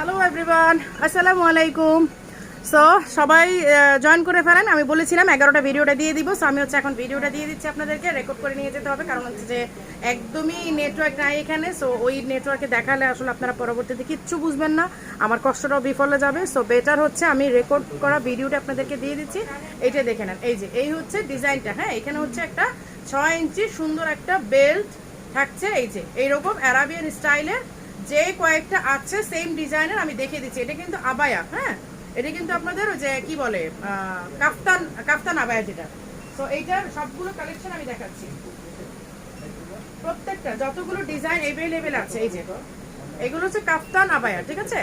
Hello everyone, আসসালামু আলাইকুম। So সবাই জয়েন করে ফেলেন। আমি বলেছিলাম 11টা ভিডিওটা দিয়ে দিব। সো আমি হচ্ছে এখন ভিডিওটা দিয়ে দিচ্ছি আপনাদেরকে। রেকর্ড করে নিয়ে যেতে হবে, কারণ হচ্ছে যে একদমই নেটওয়ার্ক নাই এখানে। সো ওই নেটওয়ার্কে দেখালে আসলে আপনারা পরবর্তীতে কিচ্ছু বুঝবেন না, আমার কষ্টটাও বিফলে যাবে। সো বেটার হচ্ছে আমি রেকর্ড করা ভিডিওটা আপনাদেরকে দিয়ে দিচ্ছি। এইটা দেখে নেন। এই হচ্ছে ডিজাইনটা। হ্যাঁ, এখানে হচ্ছে একটা 6 ইঞ্চি সুন্দর একটা বেল্ট থাকছে। এই যে এইরকম অ্যারাবিয়ান স্টাইলের যে কয়েকটা আছে সেম ডিজাইনের আমি দেখিয়ে দিচ্ছি। এটা কিন্তু আবায়া। হ্যাঁ, এটা কিন্তু আপনাদের যে কি বলে কাফতান কাফতান আবায়া যেটা। তো এইটার সবগুলো কালেকশন আমি দেখাচ্ছি। প্রত্যেকটা যতগুলো ডিজাইন এভেলেবেল আছে, এই যে এগুলো হচ্ছে কাফতান আবায়া, ঠিক আছে?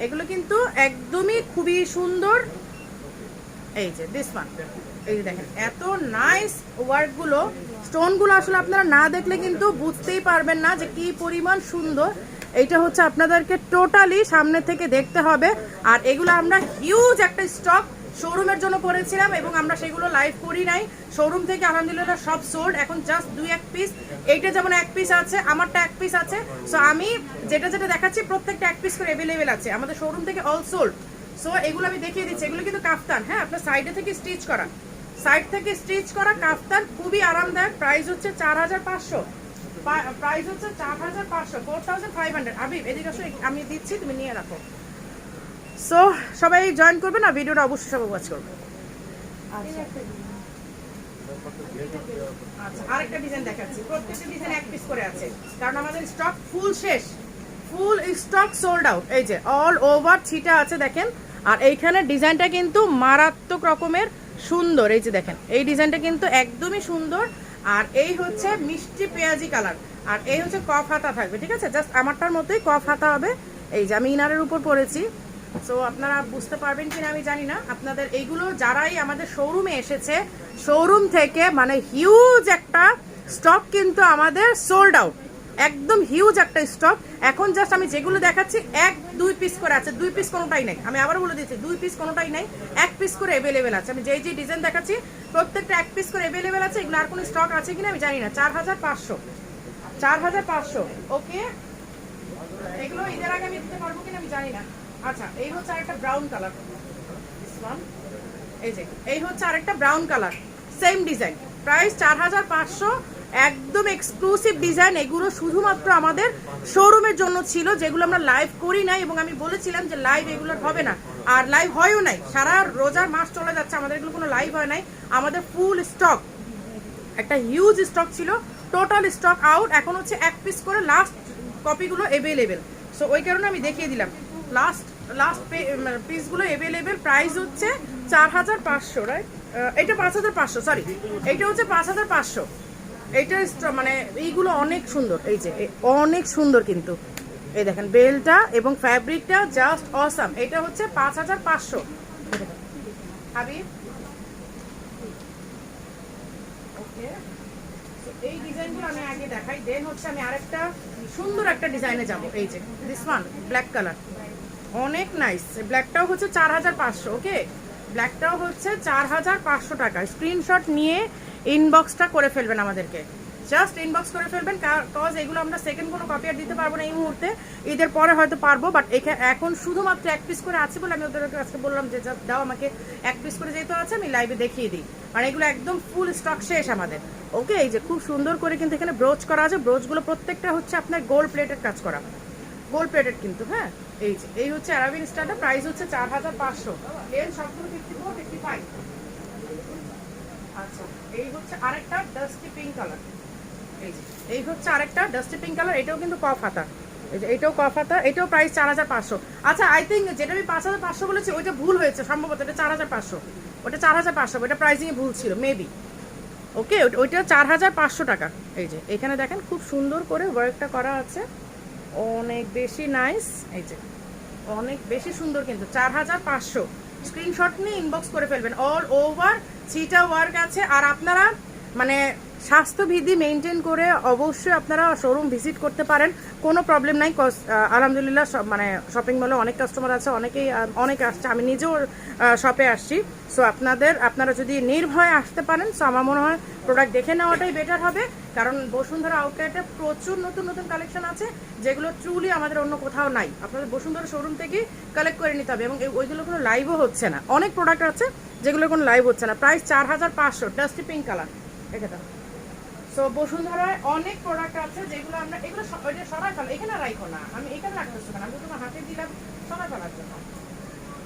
এগুলো কিন্তু একদমই খুবই সুন্দর। এই যে দিস ওয়ান, এই যে দেখেন এত নাইস ওয়ার্কগুলো, স্টোনগুলো আসলে আপনারা না দেখলে কিন্তু বুঝতেই পারবেন না যে কি পরিমাণ সুন্দর। এইটা হচ্ছে আপনাদেরকে টোটালি সামনে থেকে দেখতে হবে। আর এগুলো আমরা হিউজ একটা স্টক শোরুমের জন্য করেছিলাম এবং আমরা সেগুলো লাইভ করি নাই। শোরুম থেকে আলহামদুলিল্লাহ সব সোল্ড। এখন জাস্ট 2-1 পিস, এইটা যেমন 1 পিস আছে, আমারটা 1 পিস আছে। সো আমি যেটা যেটা দেখাচ্ছি প্রত্যেকটা 1 পিস করে অ্যাভেলেবেল আছে আমাদের শোরুম থেকে, অল সোল্ড। সো এগুলো আমি দেখিয়ে দিচ্ছি। এগুলো কিন্তু কাফতান। হ্যাঁ, আপনার সাইডে থেকে স্টিচ করা, সাইড থেকে স্টিচ করা কাফতান, খুবই আরামদায়ক। প্রাইস হচ্ছে 4500। প্রাইস হচ্ছে 4500, 4500। এদিকে আসো, আমি দিচ্ছি, তুমি নিয়ে রাখো। সো সবাই জয়েন করবে না, ভিডিওটা অবশ্যই সবাই ওয়াচ করবে। আচ্ছা, আরেকটা ডিজাইন দেখাচ্ছি। প্রত্যেকটা ডিজাইন 1 পিস করে আছে, কারণ আমাদের স্টক ফুল শেষ, ফুল স্টক সোল্ড আউট। এই যে অল ওভার ছিটা আছে দেখেন। আর এইখানে ডিজাইনটা কিন্তু মারাত্মক রকমের সুন্দর। এই যে দেখেন, এই ডিজাইনটা কিন্তু একদমই সুন্দর। আর এই হচ্ছে মিষ্টি পেঁয়াজি কালার, আর এই হচ্ছে কফ হাতা থাকবে, ঠিক আছে? জাস্ট আমারটার মতোই কফ হাতা হবে। এই যে আমি ইনারের উপর পরেছি। সো আপনারা বুঝতে পারবেন কিনা আমি জানি না। আপনাদের এইগুলো যারাই আমাদের শোরুমে এসেছে, শোরুম থেকে মানে হিউজ একটা স্টক কিন্তু আমাদের সোল্ড আউট, একদম হিউজ একটা স্টক। এখন জাস্ট আমি যেগুলো দেখাচ্ছি 1-2 পিস করে আছে, 2 পিস কোনোটাই নাই। আমি আবার বলে দিচ্ছি, 2 পিস কোনোটাই নাই, 1 পিস করে অ্যাভেলেবেল আছে। আমি যেই ডিজাইন দেখাচ্ছি প্রত্যেকটা 1 পিস করে অ্যাভেলেবেল আছে। এগুলো আর কোনো স্টক আছে কিনা আমি জানি না। 4500, 4500। ওকে, এগুলো ঈদের আগে আমি দিতে পারবো কিনা আমি জানি না। আচ্ছা, এই হচ্ছে আরেকটা ব্রাউন কালার। এই যে এই হচ্ছে আরেকটা brown colour, same design. Price 4500, একদম এক্সক্লুসিভ ডিজাইন। এগুলো শুধুমাত্র আমাদের শোরুমের জন্য ছিল, যেগুলো আমরা লাইভ করি নাই। এবং আমি বলেছিলাম যে লাইভ এগুলোর হবে না, আর লাইভ হয়ও নাই। সারা রোজার মাস চলে যাচ্ছে, আমাদের এগুলো কোনো লাইভ হয় নাই। আমাদের ফুল স্টক, একটা হিউজ স্টক ছিল, টোটাল স্টক আউট। এখন হচ্ছে 1 পিস করে লাস্ট কপিগুলো অ্যাভেলেবেল। সো ওই কারণে আমি দেখিয়ে দিলাম লাস্ট পিসগুলো অ্যাভেলেবেল। প্রাইস হচ্ছে 4500, রাইট? এটা 5500, সরি, এটা হচ্ছে 5500। এইটা মানে এইগুলো অনেক সুন্দর। এই যে অনেক সুন্দর কিন্তু, এই দেখেন বেলটা এবং ফ্যাব্রিকটা জাস্ট অসাম। এটা হচ্ছে 5500। হাবিব, ওকে, এই ডিজাইনগুলো আমি আগে দেখাই, দেন হচ্ছে আমি আরেকটা সুন্দর একটা ডিজাইনে যাব। এই যে দিস ওয়ান, ব্ল্যাক কালার, অনেক নাইস। ব্ল্যাকটাও হচ্ছে 4500। ওকে, ব্ল্যাকটাও হচ্ছে 4500 টাকা। স্ক্রিনশট নিয়ে ইনবক্সটা করে ফেলবেন আমাদেরকে, জাস্ট ইনবক্স করে ফেলবেন। কজ এগুলো আমরা সেকেন্ড কোনো কপি আর দিতে পারবো না এই মুহূর্তে। ঈদের পরে হয়তো পারবো, বাট এখন শুধুমাত্র 1 পিস করে আছে বলে আমি ওদেরকে আজকে বললাম যে দাও আমাকে 1 পিস করে যেহেতু আছে আমি লাইভে দেখিয়ে দিই। মানে এগুলো একদম ফুল স্টক শেষ আমাদের। ওকে, এই যে খুব সুন্দর করে কিন্তু এখানে ব্রোচ করা আছে। ব্রোচগুলো প্রত্যেকটা হচ্ছে আপনার গোল্ড প্লেটের কাজ করা, গোল্ড প্লেটেড কিন্তু। হ্যাঁ, এই যে এই হচ্ছে অ্যারাবিয়ান স্টাইলটা। প্রাইস হচ্ছে 4500। এর সবগুলো 54, 55। আচ্ছা, এই হচ্ছে আরেকটা ডাস্টি পিঙ্ক কালার। এই যে এই হচ্ছে আরেকটা ডাস্টি পিঙ্ক কালার। এটাও কিন্তু কফ হাতা। এই যে এটাও কফ হাতা, এটাও প্রাইস 4500। আচ্ছা, আই থিঙ্ক যেটা আমি 5500 বলেছি ওইটা ভুল হয়েছে সম্ভবত। এটা 4500, ওটা 4500, ওটা প্রাইসিংয়ে ভুল ছিল মেবি। ওকে, ওইটা 4500 টাকা। এই যে এখানে দেখেন খুব সুন্দর করে ওয়ার্কটা করা আছে, অনেক বেশি নাইস। এই যে অনেক বেশি সুন্দর কিন্তু। 4500। স্ক্রিনশট নিয়ে ইনবক্স করে ফেলবেন। অল ওভার সিটা ওয়ার্ক আছে। আর আপনারা মানে স্বাস্থ্যবিধি মেনটেন করে অবশ্যই আপনারা শোরুম ভিজিট করতে পারেন, কোনো প্রবলেম নাই। আলহামদুলিল্লাহ মানে শপিং মলে অনেক কাস্টমার আছে, অনেক আসছে, আমি নিজেও শপে আসছি। সো আপনারা যদি নির্ভয়ে আসতে পারেন, সো আমার মনে হয় প্রোডাক্ট দেখে নেওয়াটাই বেটার হবে। কারণ বসুন্ধরা আউটলেটে প্রচুর নতুন নতুন কালেকশন আছে যেগুলো ট্রুলি আমাদের অন্য কোথাও নাই। আপনাদের বসুন্ধরা শোরুম থেকে কালেক্ট করে নিতে হবে এবং ওইগুলো কোনো লাইভও হচ্ছে না। অনেক প্রোডাক্ট আছে যেগুলো কোনো লাইভ হচ্ছে না। প্রাইস 4500, ডাস্টি পিঙ্ক কালার, দেখে দাও। সো বসুন্ধরায় অনেক প্রোডাক্ট আছে যেগুলো আমরা এগুলো সরাই ফেলো, এখানে রাখো না, আমি এখানে রাখতে হচ্ছে না, আমি তোমার হাতে দিলাম সরাই ফেলার জন্য।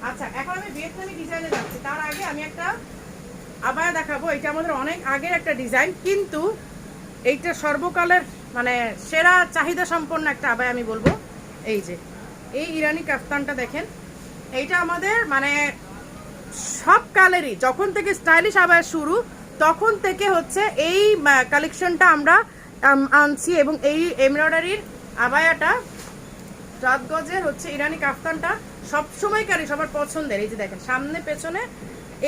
আচ্ছা, এখন আমি ভিয়েতনামি ডিজাইনে যাচ্ছি। তার আগে আমি একটা আবায়া দেখাবো। এটা আমাদের অনেক আগের একটা ডিজাইন, কিন্তু এইটা সর্বকালের মানে সেরা চাহিদা সম্পন্ন একটা আবায়া আমি বলবো। এই যে এই ইরানি কাফতানটা দেখেন, এইটা আমাদের মানে সব কালেরই, যখন থেকে স্টাইলিশ আবায়া শুরু তখন থেকে হচ্ছে এই কালেকশনটা আমরা আনছি। এবং এই এমব্রয়ডারির আবায়াটা 7 গজের হচ্ছে ইরানি কাফতানটা সবসময়কারই সবার পছন্দের। এই যে দেখেন সামনে পেছনে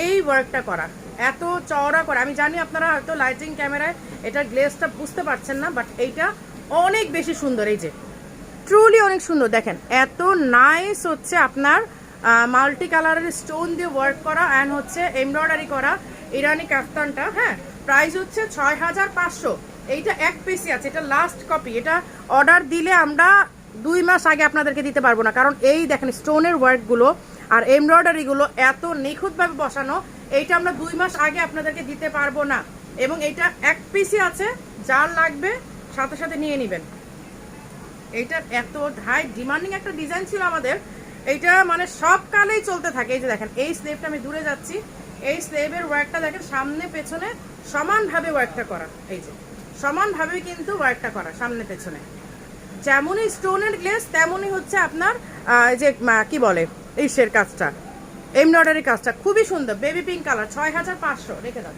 এই ওয়ার্কটা করা, এত চওড়া করে। আমি জানি আপনারা হয়তো লাইটিং ক্যামেরায় এটার গ্লেজটা বুঝতে পারছেন না, বাট এইটা অনেক বেশি সুন্দর। এই যে ট্রুলি অনেক সুন্দর, দেখেন এত নাইস হচ্ছে আপনার মাল্টি কালারের স্টোন দিয়ে ওয়ার্ক করা অ্যান্ড হচ্ছে এমব্রয়ডারি করা ইরানি কাফতানটা। হ্যাঁ, প্রাইস হচ্ছে 6500। এইটা এক পিসই আছে, এটা লাস্ট কপি। এটা অর্ডার দিলে আমরা 2 মাস আগে আপনাদেরকে দিতে পারবো না, কারণ এই দেখেন স্টোনের ওয়ার্কগুলো আর এমব্রয়ডারিগুলো এত নিখুঁতভাবে বসানো, এইটা আমরা 2 মাস আগে আপনাদেরকে দিতে পারবো না। এবং এইটা এক পিসই আছে, যার লাগবে সাথে সাথে নিয়ে নেবেন। এইটা এত হাই ডিমান্ডিং একটা ডিজাইন ছিল আমাদের, এইটা মানে সব কালেই চলতে থাকে। এই যে দেখেন এই স্লেভটা, আমি দূরে যাচ্ছি, এই স্লেভের ওয়ার্কটা দেখেন সামনে পেছনে সমানভাবে ওয়ার্কটা করা। এই যে সমানভাবে কিন্তু ওয়ার্কটা করা সামনে পেছনে, যেমনই স্টোনের গ্লেজ তেমনই হচ্ছে আপনার যে কি বলে ইসের কাজটা, এমব্রয়ডারি কাজটা খুবই সুন্দর। বেবি পিঙ্ক কালার, 6500 রেখে দাও।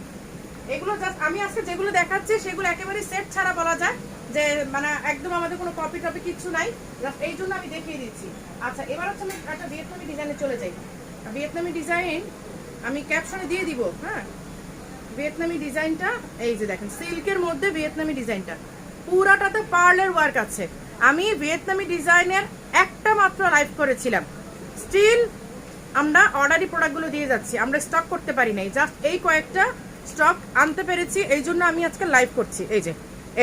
এগুলো জাস্ট আমি আজকে যেগুলো দেখাচ্ছি সেগুলো একেবারে সেট ছাড়া বলা যায় যে মানে একদম আমাদের কোনো কপি টপি কিচ্ছু নাই, জাস্ট এই জন্য আমি দেখিয়ে দিচ্ছি। আচ্ছা, এবার হচ্ছে আমি একটা ভিয়েতনামি ডিজাইনে চলে যাই। ভিয়েতনামি ডিজাইন আমি ক্যাপশনে দিয়ে দিব। হ্যাঁ, ভিয়েতনামি ডিজাইনটা এই যে দেখেন সিল্কের মধ্যে ভিয়েতনামি ডিজাইনটা পুরাটাতে পার্লের ওয়ার্ক আছে। আমি ভিয়েতনামি ডিজাইনের একটা মাত্র লাইভ করেছিলাম, স্টিল আমরা অর্ডারি প্রোডাক্টগুলো দিয়ে যাচ্ছি, আমরা স্টক করতে পারি নাই, জাস্ট এই কয়েকটা স্টক আনতে পেরেছি, এই জন্য আমি আজকে লাইভ করছি। এই যে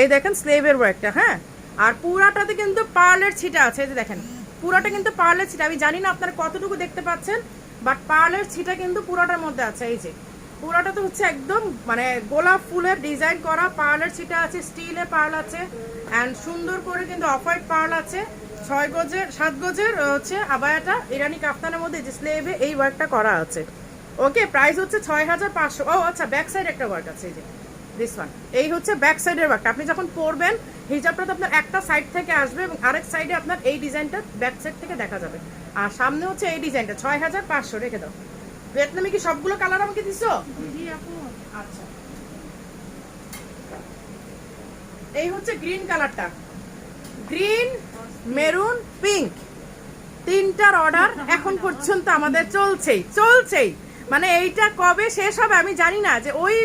এই দেখেন স্লেভের ওয়ার্কটা। হ্যাঁ, আর পুরাটাতে কিন্তু পার্লের ছিটা আছে। এই যে দেখেন পুরাটা কিন্তু পার্লের ছিটা, আমি জানি না আপনারা কতটুকু দেখতে পাচ্ছেন, বাট পার্লের ছিটা কিন্তু পুরাটার মধ্যে আছে। এই যে পুরাটা তো হচ্ছে একদম মানে গোলাপ ফুলের ডিজাইন করা পার্লের ছিটা আছে, স্টিলের পার্ল আছে অ্যান্ড সুন্দর করে কিন্তু অফ হোয়াইট পার্ল আছে। 7 গজের হচ্ছে আবায়াটা ইরানি কাফতানের মধ্যে যে স্লেভে এই ওয়ার্কটা করা আছে। ওকে, প্রাইস হচ্ছে 6500। ও আচ্ছা, ব্যাক সাইড একটা ওয়ার্ক আছে, এই যে দিস ওয়ান, এই হচ্ছে ব্যাক সাইডের ওয়ার্কটা। আপনি যখন পরবেন হিজাবটা তো আপনার একটা সাইড থেকে আসবে এবং আরেক সাইডে আপনার এই ডিজাইনটা ব্যাক সাইড থেকে দেখা যাবে। আর সামনে হচ্ছে এই ডিজাইনটা 6500 রেখে দাও। ভিয়েতনামি কি সবগুলো কালার আমাকে দিছো? জি আপু। আচ্ছা, এই হচ্ছে গ্রিন কালারটা, গ্রিন, মেরুন, পিঙ্ক, তিনটার অর্ডার এখন পর্যন্ত আমাদের চলছেই। মানে এইটা কবে শেষ হবে আমি জানি না, যে ওই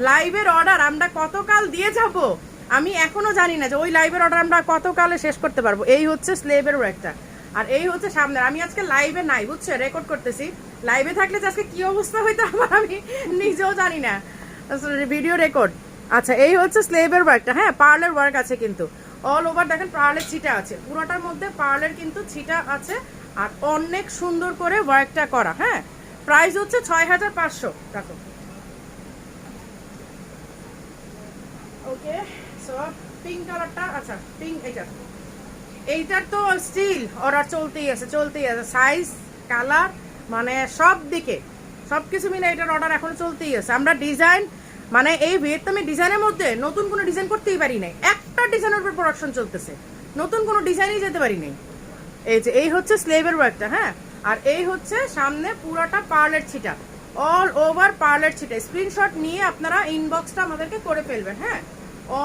লাইভের অর্ডার আমরা কতকাল দিয়ে যাব আমি এখনো জানি না, যে ওই লাইভের অর্ডার আমরা কতকালে শেষ করতে পারবো। এই হচ্ছে স্লেভের ওয়ার্কটা আর এই হচ্ছে সামনে। আমি আজকে লাইভে নাই, বুঝছো, রেকর্ড করতেছি। লাইভে থাকলে আজকে কি অবস্থা হইতো আমার আমি নিজেও জানি না, ভিডিও রেকর্ড। আচ্ছা, এই হচ্ছে স্লেভের ওয়ার্কটা। হ্যাঁ, পার্লের ওয়ার্ক আছে কিন্তু অল ওভার, দেখেন পার্লের ছিটা আছে, পুরোটার মধ্যে পার্লের কিন্তু ছিটা আছে আর অনেক সুন্দর করে ওয়ার্কটা করা। হ্যাঁ, প্রাইস হচ্ছে 6500 টাকা। ওকে, সো পিঙ্ক কালারটা, আচ্ছা পিঙ্ক, এইটার তো স্টিল অর্ডার চলতেই আছে। সাইজ, কালার মানে সব দিকে সবকিছু মিলে এটার অর্ডার এখন চলতেই আছে। আমরা ডিজাইন মানে এই ভিয়েতনামি ডিজাইনের মধ্যে নতুন কোনো ডিজাইন করতেই পারি নাই, একটা ডিজাইনের উপর প্রোডাকশন চলতেছে, নতুন কোনো ডিজাইনই যেতে পারি নাই। এই যে এই হচ্ছে স্লেভের ওয়ার্কটা। হ্যাঁ, আর এই হচ্ছে সামনে পুরাটা পার্লের ছিটা, অল ওভার পার্লের ছিটা। স্ক্রিনশট নিয়ে আপনারা ইনবক্সটা আমাদেরকে করে ফেলবেন। হ্যাঁ,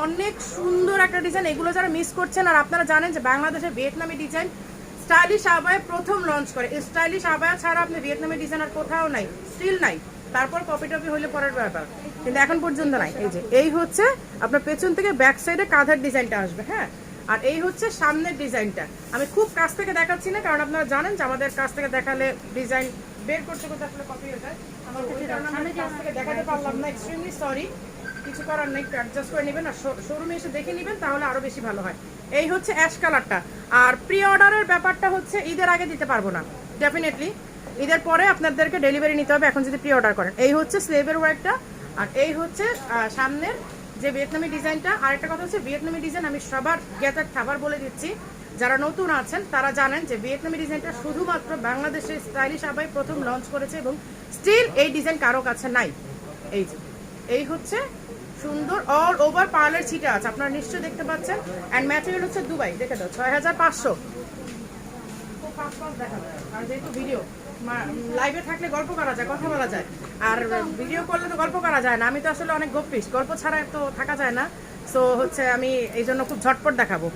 অনেক সুন্দর একটা ডিজাইন, এগুলো যারা মিস করছেন। আর আপনারা জানেন যে বাংলাদেশে ভিয়েতনামি ডিজাইন স্টাইলিশ আবায়া প্রথম লঞ্চ করে, স্টাইলিশ আবায়া ছাড়া আপনি ভিয়েতনামি ডিজাইন আর কোথাও নাই, স্টিল নাই। তারপর কপি টপি হইলে পরের ব্যাপার, কিন্তু এখন পর্যন্ত নাই। এই যে এই হচ্ছে আপনার পেছন থেকে ব্যাক সাইডে কাঁধের ডিজাইনটা আসবে। হ্যাঁ, আর এই হচ্ছে সামনের ডিজাইনটা। আমি খুব কাছ থেকে দেখাচ্ছি না, কারণ আপনারা জানেন যে আমাদের কাছ থেকে দেখালে ডিজাইন বের করতে আসলে কপি হয়ে যায়। আমার কাছ থেকে দেখাতে পারলাম না, এক্সট্রিমলি সরি। কিছু করার নেই, অ্যাডজাস্ট করে নেবেন আর শোরুমে এসে দেখে নেবেন, তাহলে আরও বেশি ভালো হয়। এই হচ্ছে অ্যাশ কালারটা। আর প্রি অর্ডারের ব্যাপারটা হচ্ছে ঈদের আগে দিতে পারবো না, ডেফিনেটলি ঈদের পরে আপনাদেরকে ডেলিভারি নিতে হবে এখন যদি প্রি অর্ডার করেন। এই হচ্ছে স্লেভের ওয়ার্কটা, আর এই হচ্ছে সামনের যে ভিয়েতনামি ডিজাইনটা। আরেকটা কথা হচ্ছে ভিয়েতনামি ডিজাইন আমি সবার জ্ঞাতার খাবার বলে দিচ্ছি, যারা নতুন আছেন তারা জানেন যে ভিয়েতনামি ডিজাইনটা শুধুমাত্র বাংলাদেশের স্টাইলিশ আবাই প্রথম লঞ্চ করেছে এবং স্টিল এই ডিজাইন কারো কাছে নাই। এই যে এই হচ্ছে সুন্দর অল ওভার পার্লের ছিটা আছে, আপনারা নিশ্চয়ই দেখতে পাচ্ছেন। অ্যান্ড ম্যাটেরিয়াল হচ্ছে দুবাই, দেখে দাও 6500। আর যেহেতু ভিডিও লাইভে থাকলে গল্প করা যায়, কথা বলা যায়, আর ভিডিও করলে তো গল্প করা যায় না। আমি তো আসলে অনেক গপ্পিস, গল্প ছাড়া তো থাকা যায় না। সো হচ্ছে আমি এই জন্য খুব ঝটপট দেখাবো।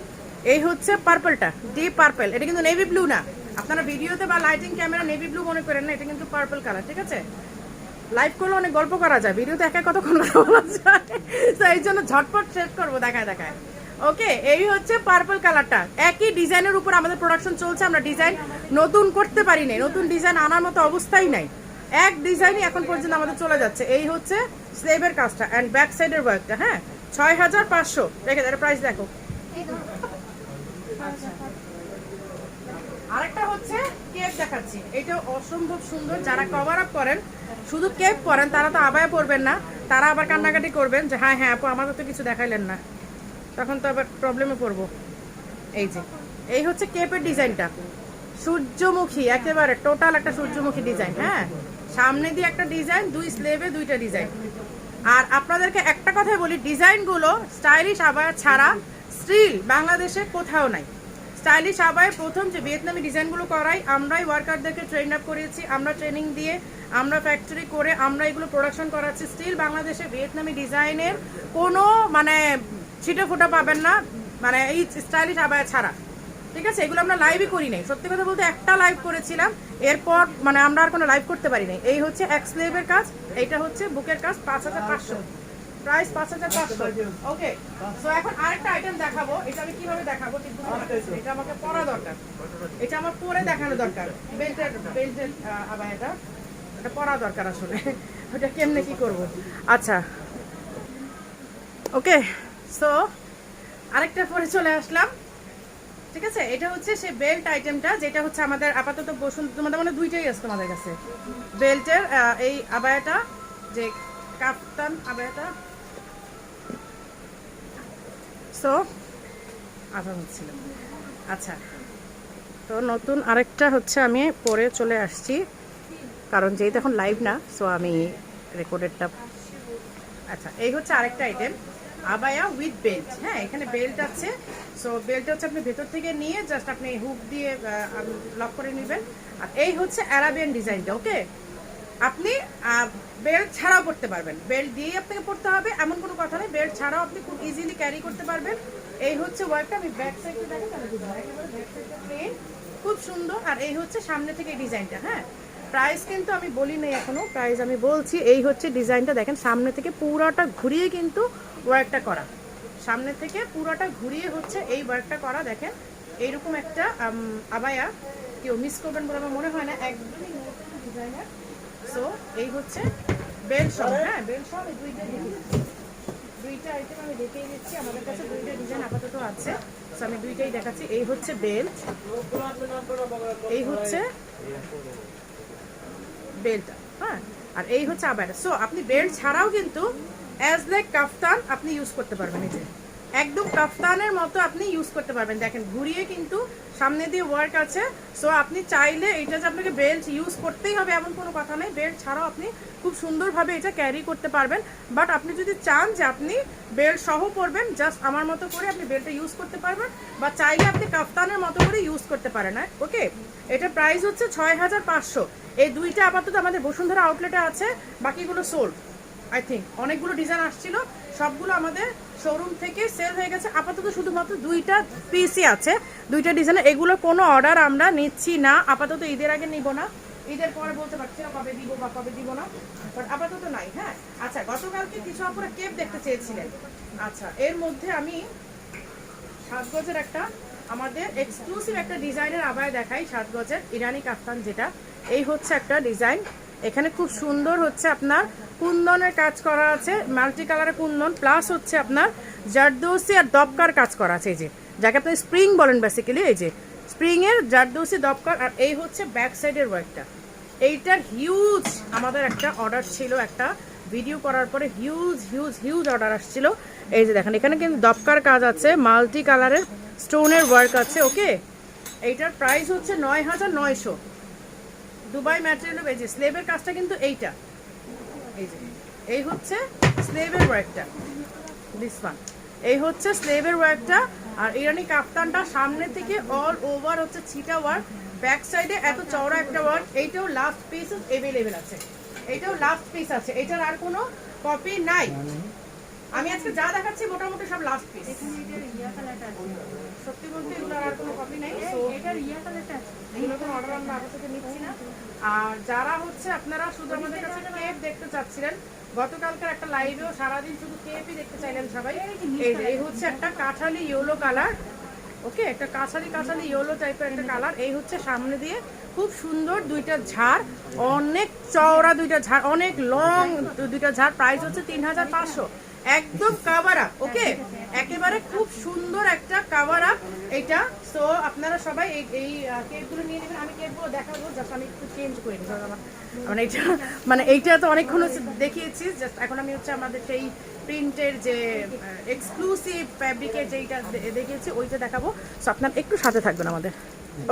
এই হচ্ছে পার্পলটা, ডিপ পার্পল। এটা কিন্তু নেভি ব্লু না, আপনারা ভিডিওতে বা লাইটিং ক্যামেরা নেভি ব্লু মনে করেন না, এটা কিন্তু পার্পল কালার, ঠিক আছে? লাইভ করলে অনেক গল্প করা যায়, ভিডিওতে একা কতক্ষণ কথা বলা যায়, তো এই জন্য ঝটপট শেষ করবো দেখায় দেখায়। ওকে, এই হচ্ছে পার্পল কালারটা। একই ডিজাইনের উপর আমাদের প্রোডাকশন চলছে, আমরা ডিজাইন নতুন করতে পারি নাই, নতুন ডিজাইন আনার মতো অবস্থাই নাই, এক ডিজাইনই এখন পর্যন্ত আমাদের চলে যাচ্ছে। এই হচ্ছে স্লেভের কাজটা অ্যান্ড ব্যাক সাইডের ওয়ার্কটা। হ্যাঁ, 6500 রেখে দেয়, প্রাইস দেখো। আরেকটা হচ্ছে কেপ দেখাচ্ছি, এটা অসম্ভব সুন্দর। যারা কভার আপ করেন, শুধু কেপ পরেন, তারা তো আবায়া পরবেন না, তারা আবার কান্নাকাটি করবেন যে হ্যাঁ হ্যাঁ আপু আমাদের তো কিছু দেখাইলেন না, তখন তো আবার প্রবলেমে পড়বো। এই যে এই হচ্ছে কেপের ডিজাইনটা, সূর্যমুখী, একেবারে টোটাল একটা সূর্যমুখী ডিজাইন। হ্যাঁ, সামনে দিয়ে একটা ডিজাইন, দুই স্লেভে দুইটা ডিজাইন। আর আপনাদেরকে একটা কথাই বলি, ডিজাইনগুলো স্টাইলিশ আবায়া ছাড়া স্টিল বাংলাদেশে কোথাও নাই। স্টাইলিশ আবায়ের প্রথম যে ভিয়েতনামি ডিজাইনগুলো করাই আমরাই ওয়ার্কারদেরকে ট্রেন আপ করিয়েছি, আমরা ট্রেনিং দিয়ে, আমরা ফ্যাক্টরি করে আমরা এগুলো প্রোডাকশন করাচ্ছি। স্টিল বাংলাদেশে ভিয়েতনামি ডিজাইনের কোনো মানে ছিটে ফোটা পাবেন না, মানে এই স্টাইলিশ আবায়া ছাড়া, ঠিক আছে? এগুলো আমরা লাইভই করি নাই, সত্যি কথা বলতে একটা লাইভ করেছিলাম, এরপর মানে আমরা আর কোনো লাইভ করতে পারি নাই। এই হচ্ছে এক স্লেভের কাজ, এইটা হচ্ছে বুকের কাজ, 5500, প্রাইস 5500। ওকে, সো এখন আরেকটা আইটেম দেখাবো। এটা আমি কিভাবে দেখাবো, এটা আমাকে পরা দরকার, এটা আমার পরে দেখানো দরকার। বেল্টের আবায়াটা এটা পরা দরকার আসলে, ওটা কেমনে কি করব। আচ্ছা, ওকে, সো আরেকটা পরে চলে আসলাম, ঠিক আছে? এটা হচ্ছে সেই বেল্ট আইটেমটা, যেটা হচ্ছে আমাদের আপাতত বসুন, তোমাদের মানে দুইটাই আছে তোমাদের কাছে বেল্টের। এই আবায়াটা, যে কাফতান আবায়াটা, সো আবার হচ্ছিল। আচ্ছা, তো নতুন আরেকটা হচ্ছে আমি পরে চলে আসছি, কারণ যেহেতু এখন লাইভ না, সো আমি রেকর্ডেডটা। আচ্ছা, এই হচ্ছে আরেকটা আইটেম, আবায়া উইথ বেল্ট। হ্যাঁ, এখানে বেল্ট আছে। সো বেল্ট হচ্ছে আপনি ভেতর থেকে নিয়ে জাস্ট আপনি হুক দিয়ে লক করে নেবেন। আর এই হচ্ছে অ্যারাবিয়ান ডিজাইনটা। ওকে, আপনি বেল্ট ছাড়াও পড়তে পারবেন, বেল্ট দিয়েই আপনাকে পড়তে হবে এমন কোনো কথা নেই, বেল্ট ছাড়াও আপনি খুব ইজিলি ক্যারি করতে পারবেন। এই হচ্ছে ওয়ার্কটা, আমি ব্যাক সাইডটা দেখেন, খুব সুন্দর। আর এই হচ্ছে সামনে থেকে ডিজাইনটা। হ্যাঁ, প্রাইস কিন্তু আমি বলি নাই এখনো, প্রাইস আমি বলছি। এই হচ্ছে ডিজাইনটা, দেখেন সামনে থেকে পুরোটা ঘুরিয়ে কিন্তু ওয়ার্কটা করা, সামনে থেকে পুরোটা ঘুরিয়ে হচ্ছে এই ওয়ার্কটা করা। দেখেন এইরকম একটা আবায়া কেউ মিস করবেন বলে আমার মনে হয় না, একদমই ডিজাইনার। সো এই হচ্ছে বেল্ট সহ। হ্যাঁ, বেল্ট সহ এই দুইটা আইটেম আমি দেখিয়ে দিচ্ছি, আমাদের কাছে দুইটা ডিজাইন আপাতত আছে, সো আমি দুইটাই দেখাচ্ছি। এই হচ্ছে বেল্ট, এই হচ্ছে বেল্টটা। হ্যাঁ, আর এই হচ্ছে আবায়াটা। সো আপনি বেল্ট ছাড়াও কিন্তু অ্যাজ লাইক কাফতান আপনি ইউজ করতে পারবেন, এই যে একদম কাফতানের মতো আপনি ইউজ করতে পারবেন। দেখেন ঘুরিয়ে কিন্তু সামনে দিয়ে ওয়ার্ক আছে। সো আপনি চাইলে এটা যে আপনাকে বেল্ট ইউজ করতেই হবে এমন কোনো কথা নেই, বেল্ট ছাড়াও আপনি খুব সুন্দরভাবে এটা ক্যারি করতে পারবেন। বাট আপনি যদি চান যে আপনি বেল্ট সহ পরবেন, জাস্ট আমার মতো করে আপনি বেল্টটা ইউজ করতে পারবেন, বা চাইলে আপনি কাফতানের মতো করে ইউজ করতে পারেন। ওকে, এটার প্রাইস হচ্ছে 6500। এই দুইটা আপাতত আমাদের বসুন্ধরা আউটলেটে আছে, বাকিগুলো সোল্ড। আই থিঙ্ক অনেকগুলো ডিজাইন আসছিল, সবগুলো আমাদের শোরুম থেকে সেল হয়ে গেছে। আপাতত শুধুমাত্র দুইটা পিসই আছে, দুইটা ডিজাইনের। এগুলো কোনো অর্ডার আমরা নিচ্ছি না আপাতত, ঈদের আগে নিব না, ঈদের পরে বলতে পারছি না কবে দিব বা কবে দিব না, বাট আপাতত নাই। হ্যাঁ, আচ্ছা, গতকালকে কিছু আপনারা কেপ দেখতে চেয়েছিলেন। আচ্ছা, এর মধ্যে আমি 7 গজের একটা আমাদের এক্সক্লুসিভ একটা ডিজাইনের আবায়া দেখাই, 7 গজের ইরানি কাফতান, যেটা এই হচ্ছে একটা ডিজাইন। এখানে খুব সুন্দর হচ্ছে আপনার কুন্দনের কাজ করা আছে, মাল্টি কালারের কুন্দন, প্লাস হচ্ছে আপনার জারদৌসি আর দবকার কাজ করা আছে, এই যে যাকে আপনি স্প্রিং বলেন বেসিক্যালি, এই যে স্প্রিং এর জারদৌসি দবকার। আর এই হচ্ছে ব্যাক সাইডের ওয়ার্কটা, এইটার হিউজ আমাদের একটা অর্ডার ছিল, একটা ভিডিও করার পরে হিউজ হিউজ হিউজ অর্ডার আসছিল। এই যে দেখেন এখানে কিন্তু দবকার কাজ আছে, মাল্টি কালারের স্টোনের ওয়ার্ক আছে। ওকে, এইটার প্রাইস হচ্ছে ৯,৯০০ দুবাই ম্যাটেরিয়াল। এই যে স্লেভের কাজটা কিন্তু এইটা, এই যে এই হচ্ছে স্লেভের ওয়ার্কটা, দিস ওয়ান, এই হচ্ছে স্লেভের ওয়ার্কটা। আর ইরানি কাফতানটা সামনে থেকে অল ওভার হচ্ছে ছিটা ওয়ার্ক, ব্যাক সাইডে এত চওড়া একটা ওয়ার্ক। এইটাও লাস্ট পিস অ্যাভেলেবেল আছে, এইটাও লাস্ট পিস আছে, এটার আর কোনো কপি নাই। আমি আজকে যা দেখাচ্ছি মোটামুটি সব লাস্ট পিস। সত্যি বলতে এগুলোর আর কোনো কপি নাই, এগুলো কোনো অর্ডার আমরা আগে থেকে নিচ্ছি না। আর যারা হচ্ছে আপনারা শুধু আমাদের কাছে কেপ দেখতে চাচ্ছিলেন, গতকালকার একটা লাইভেও সারাদিন শুধু কেপই দেখতে চাইলেন সবাই। এই হচ্ছে একটা কাঁঠালি ইয়েলো কালার, ওকে, একটা কাঁচালি ইয়েলো টাইপের একটা কালার। এই হচ্ছে সামনে দিয়ে খুব সুন্দর দুইটা ঝাড়, অনেক চওড়া দুইটা ঝাড়, অনেক লং দুইটা ঝাড়। প্রাইস হচ্ছে ৩৫০০, একদম কাভার আপ। ওকে, একেবারে খুব সুন্দর একটা কাভার আপ এটা। সো আপনারা সবাই এই কেকগুলো নিয়ে নেবেন। আমি কেকগুলো দেখাবো, জাস্ট আমি একটু চেঞ্জ করে নিই, মানে এটা মানে এইটা তো অনেকক্ষণ হচ্ছে দেখিয়েছি, জাস্ট এখন আমি হচ্ছে আমাদের সেই প্রিন্টের যে এক্সক্লুসিভ ফ্যাব্রিকের যেইটা দেখিয়েছি ওইটা দেখাবো। সো আপনারা একটু সাথে থাকবেন আমাদের।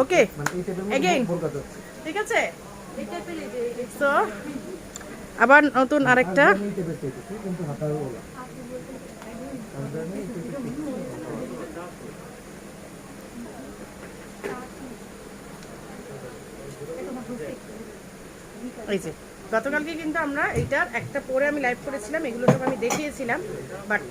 ওকে, এগেইন ঠিক আছে। সো আবার নতুন আরেকটা, এই যে গতকালকে কিন্তু আমরা এইটার একটা পরে আমি লাইভ করেছিলাম, এগুলো সব আমি দেখিয়েছিলাম, বাট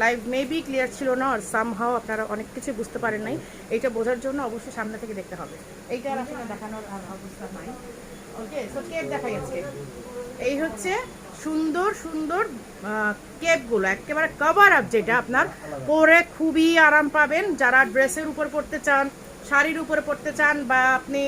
লাইভ মেবি ক্লিয়ার ছিল না, আর সামহাও আপনারা অনেক কিছু বুঝতে পারেন নাই। এইটা বোঝার জন্য অবশ্যই সামনে থেকে দেখতে হবে, এইটার আসলে দেখানোর অবস্থা নাই। ওকে, সো কেক দেখাই আজকে। এই হচ্ছে সুন্দর সুন্দর কেকগুলো, একেবারে কভার আপ, যেটা আপনার পরে খুবই আরাম পাবেন। যারা ড্রেসের উপর পরতে চান, শাড়ির উপরে পরতে চান, বা আপনি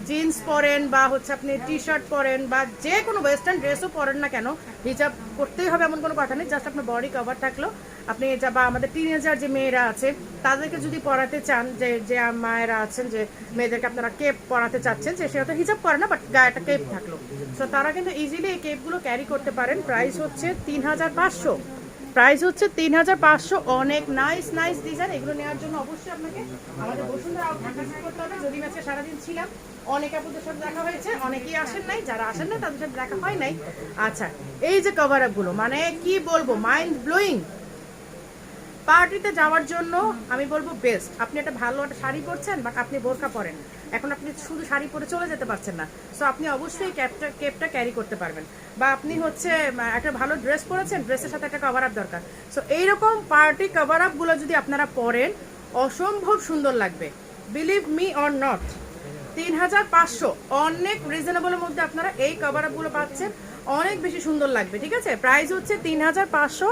জিন্স পরেন, বা হচ্ছে আপনি টি শার্ট পরেন, বা যে কোনো ওয়েস্টার্ন ড্রেসও পরেন না কেন, হিজাব করতেই হবে এমন কোনো কথা নেই। জাস্ট আপনার বডি কভার থাকলো, আপনি বা আমাদের টিনেজার যে মেয়েরা আছে তাদেরকে যদি পরাতে চান, যে মায়েরা আছেন যে মেয়েদেরকে আপনারা কেপ পরাতে চাচ্ছেন, যে সেটা তো হিজাব করে না, বাট গায়ে একটা কেপ থাকলো, তো তারা কিন্তু ইজিলি এই কেপগুলো ক্যারি করতে পারেন। প্রাইস হচ্ছে ৩৫০০, প্রাইস হচ্ছে ৩৫০০। অনেক নাইস নাইস ডিজাইন। এগুলো নেওয়ার জন্য অবশ্যই আপনাকে আমাদের বসুন্ধরা আউটলেট ভিজিট করতে হবে। যদি আজকে সারাদিন ছিলাম, অনেক আপুদের সাথে দেখা হয়েছে, অনেকেই আসেন নাই, যারা আসেন নাই তাদের সাথে দেখা হয় নাই। আচ্ছা, এই যে কভার আপগুলো, মানে কি বলবো, মাইন্ড ব্লোয়িং। পার্টিতে যাওয়ার জন্য আমি বলবো বেস্ট। আপনি একটা ভালো একটা শাড়ি পরছেন, বাট আপনি বোরকা পরেন, এখন আপনি শুধু শাড়ি পরে চলে যেতে পারছেন না, সো আপনি অবশ্যই কেপটা ক্যারি করতে পারবেন। বা আপনি হচ্ছে একটা ভালো ড্রেস পরেছেন, ড্রেসের সাথে একটা কভার আপ দরকার, সো এইরকম পার্টি কভার আপগুলো যদি আপনারা পরেন, অসম্ভব সুন্দর লাগবে। বিলিভ মি অর নট, ৩৫০০ অনেক রিজনেবলের মধ্যে আপনারা এই কভার আপগুলো পাচ্ছেন, অনেক বেশি সুন্দর লাগবে। ঠিক আছে, প্রাইস হচ্ছে ৩৫০০,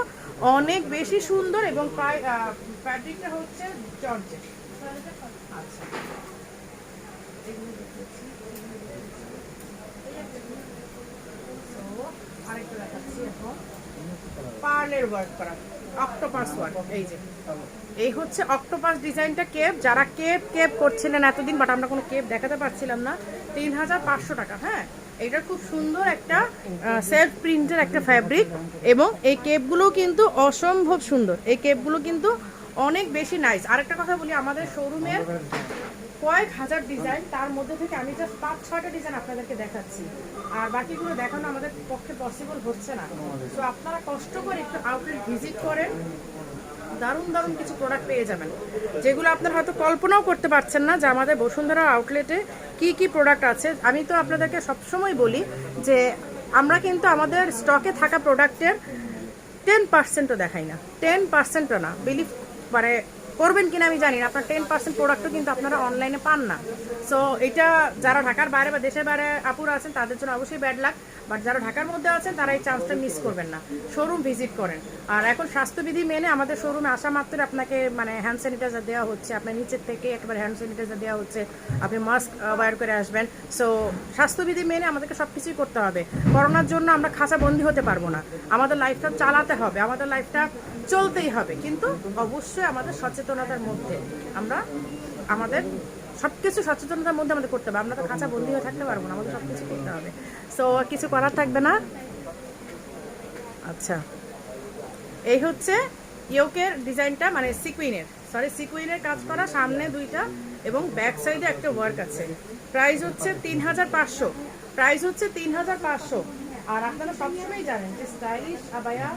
অনেক বেশি সুন্দর, এবং ফ্যাব্রিকটা হচ্ছে জর্জেট। আচ্ছা, আরেকটা দেখাচ্ছি এখন, পার্লের ওয়ার্ক করা অক্টোপাস ওয়ার্ক। এই যে এই হচ্ছে অক্টোপাস ডিজাইনটা কেপ। যারা কেপ করছিলেন এতদিন, বাট আমরা কোনো কেপ দেখাতে পারছিলাম না, ৩৫০০ টাকা। হ্যাঁ, এটা খুব সুন্দর একটা সেলফ প্রিন্টের একটা ফ্যাব্রিক, এবং এই কেপগুলো কিন্তু অসম্ভব সুন্দর, এই কেপগুলো কিন্তু অনেক বেশি নাইস। আরেকটা কথা বলি, আমাদের শোরুমের কয়েক হাজার ডিজাইন, তার মধ্যে থেকে আমি জাস্ট ৫-৬টা ডিজাইন আপনাদেরকে দেখাচ্ছি, আর বাকিগুলো দেখানো আমাদের পক্ষে পসিবল হচ্ছে না। তো আপনারা কষ্ট করে একটু আউটলেট ভিজিট করেন, দারুণ দারুণ কিছু প্রোডাক্ট পেয়ে যাবেন, যেগুলো আপনারা হয়তো কল্পনাও করতে পারছেন না যে আমাদের বসুন্ধরা আউটলেটে কি কি প্রোডাক্ট আছে। আমি তো আপনাদেরকে সবসময় বলি যে আমরা কিন্তু আমাদের স্টকে থাকা প্রোডাক্টের 10%ও দেখাই না, 10%ও না, বিলিভ, মানে করবেন কিনা আমি জানি না, আপনার 10% প্রোডাক্টও কিন্তু আপনারা অনলাইনে পান না। সো এটা যারা ঢাকার বাইরে বা দেশের বাইরে আপুরা আছেন তাদের জন্য অবশ্যই ব্যাড লাক, বাট যারা ঢাকার মধ্যে আছেন তারা এই চান্সটা মিস করবেন না, শোরুম ভিজিট করেন। আর এখন স্বাস্থ্যবিধি মেনে আমাদের শোরুমে আসা মাত্র আপনাকে মানে হ্যান্ড স্যানিটাইজার দেওয়া হচ্ছে, আপনার নিচের থেকে একবার হ্যান্ড স্যানিটাইজার দেওয়া হচ্ছে, আপনি মাস্ক ওয়্যার করে আসবেন। সো স্বাস্থ্যবিধি মেনে আমাদেরকে সব কিছুই করতে হবে। করোনার জন্য আমরা খাঁচাবন্দি হতে পারবো না, আমাদের লাইফটা চালাতে হবে, আমাদের লাইফটা চলতেই হবে, কিন্তু অবশ্যই আমাদের সচেতনতার মধ্যে আমরা আমাদের সবকিছু সচেতনতার মধ্যে আমাদের করতে হবে। আমরা তো খাঁচা বন্দি হয়ে থাকতে পারবো না, আমাদের সবকিছু করতে হবে। সো কিছু করার থাকবে না। আচ্ছা, এই হচ্ছে ইয়োকের ডিজাইনটা, মানে সিকুইনের কাজ করা, সামনে দুইটা এবং ব্যাক সাইডে একটা ওয়ার্ক আছে। প্রাইস হচ্ছে 3500, প্রাইস হচ্ছে 3500। আর আপনারা সবসময় জানেন যে স্টাইলিশ আবায়া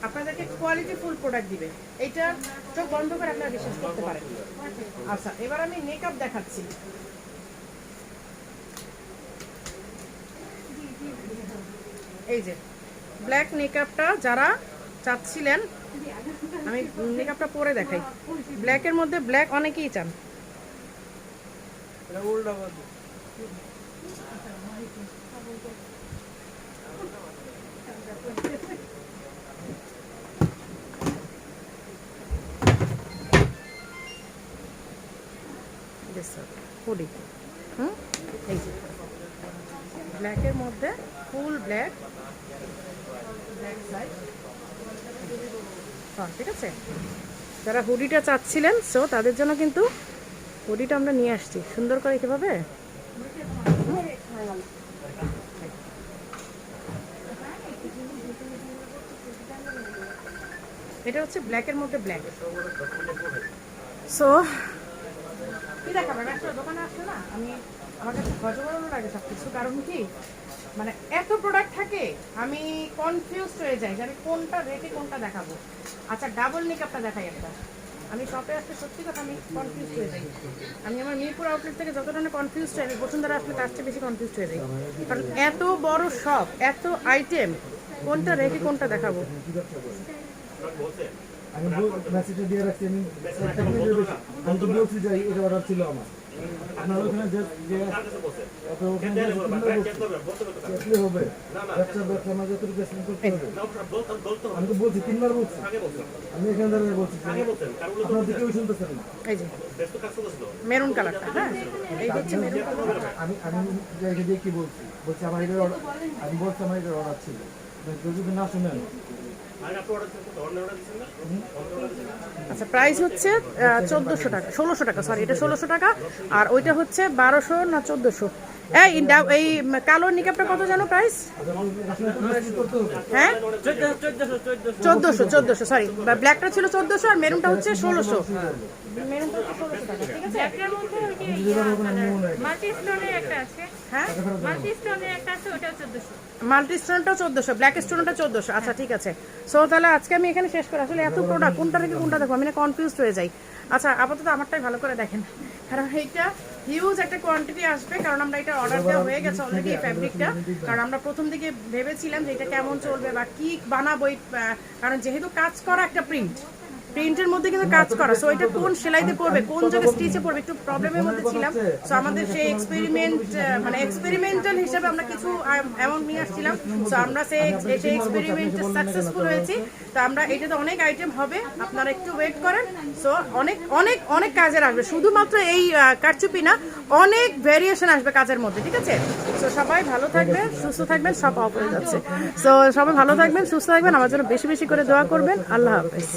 আপনাদেরকে কোয়ালিটি ফুল প্রোডাক্ট দিবে, এইটা চোখ বন্ধ করে আপনারা বিশ্বাস করতে পারেন। আচ্ছা, এবার আমি মেকআপ দেখাচ্ছি। এই যে ব্ল্যাক মেকআপটা যারা চাচ্ছিলেন, আমি মেকআপটা পরে দেখাই। ব্ল্যাকের মধ্যে ব্ল্যাক অনেকেই চান। হুডি, এই যে ব্ল্যাকের মধ্যে ফুল ব্ল্যাক, ঠিক আছে। যারা হুডিটা চাচ্ছিলেন সো তাদের জন্য কিন্তু হুডিটা আমরা নিয়ে আসছি সুন্দর করে কিভাবে। এটা হচ্ছে ব্ল্যাকের মধ্যে ব্ল্যাক। সো কি দেখাবেন, একটা দোকানে আসলে না আমি আমার কাছে গজগজও লাগে সব কিছু, কারণ কি মানে এত প্রোডাক্ট থাকে আমি কনফিউজড হয়ে যাই যে আমি কোনটা রেখে কোনটা দেখাবো। আচ্ছা, ডাবল মেকআপটা দেখাই একটা। আমি শপে আসলে সত্যি কথা আমি কনফিউজ হয়ে যাই। আমি আমার মিরপুর আউটলেট থেকে যত ধরনের কনফিউজ হয়ে যাই, বসুন্ধরা আসলে তার চেয়ে বেশি কনফিউজ হয়ে যাই, কারণ এত বড় শপ, এত আইটেম, কোনটা রেখে কোনটা দেখাবো। আমি মেসেজে দিয়ে রাখছি, আমি তো বলছি যে এটা অর্ডার ছিল আমার, আপনার ওখানে যে ওখানে হবে ব্যবসা আমার যতটুকু করতে হবে। আমি তো বলছি 3 বার বলছি, আমি এখানে দাঁড়িয়ে বলছি আপনার দিকে কেউ শুনতেছেন না। এই যে মেরুন কালারটা, হ্যাঁ এই হচ্ছে মেরুন কালার। আমি দিয়ে কি বলছি আমার এটা আমি বলছি আমার এটা অর্ডার ছিল, যদি না শুনেন। আচ্ছা, প্রাইস হচ্ছে 1400 টাকা, 1600 টাকা, সরি এটা 1600 টাকা, আর ওইটা হচ্ছে 1200 না 1400। এই কালো নিকাপটা কত জানো প্রাইস? হ্যাঁ 1400, সরি ব্ল্যাকটা ছিল 1400 আর মেরুনটা হচ্ছে 1600। মেরুনটা হচ্ছে 1600 টাকা, ঠিক আছে। মাল্টি স্টোনের একটা আছে, হ্যাঁ মাল্টি স্টোনের একটা আছে, ওটাও 1400। মাল্টি স্টোনটা 1400, ব্ল্যাক স্টোনটা 1400। আচ্ছা ঠিক আছে। সো তাহলে আজকে আমি এখানে শেষ করি। আসলে এত প্রোডাক্ট কোনটা থেকে কোনটা দেখো আমি না কনফিউজড হয়ে যাই। আচ্ছা, আপাতত আমারটাই ভালো করে দেখেন, কারণ এইটা হিউজ একটা কোয়ান্টিটি আসবে, কারণ আমরা এটা অর্ডার দেওয়া হয়ে গেছে অলরেডি এই ফ্যাব্রিকটা। কারণ আমরা প্রথম দিকে ভেবেছিলাম যে এটা কেমন চলবে বা কি বানাবো, কারণ যেহেতু কাজ করা একটা প্রিন্টের মধ্যে কিন্তু কাজ করা, সো এটা কোন সেলাইতে পড়বে, কোন জায়গায় স্টিচে পড়বে, একটু প্রবলেমের মধ্যে ছিলাম। সো আমাদের সেই এক্সপেরিমেন্টাল হিসেবে আমরা কিছু অ্যামাউন্ট নিয়ে আসছিলাম। সো আমরা সেই এক্সপেরিমেন্টে সাকসেসফুল হয়েছি। তো আমরা এটাতে অনেক আইটেম হবে, আপনারা একটু ওয়েট করেন। সো অনেক অনেক অনেক কাজের আসবে, শুধুমাত্র এই কারচুপি না, অনেক ভেরিয়েশন আসবে কাজের মধ্যে, ঠিক আছে। সো সবাই ভালো থাকবেন, সুস্থ থাকবেন, সব অফ হয়ে যাচ্ছে। সো সবাই ভালো থাকবেন, সুস্থ থাকবেন, আমার জন্য বেশি বেশি করে দোয়া করবেন। আল্লাহ হাফেজ।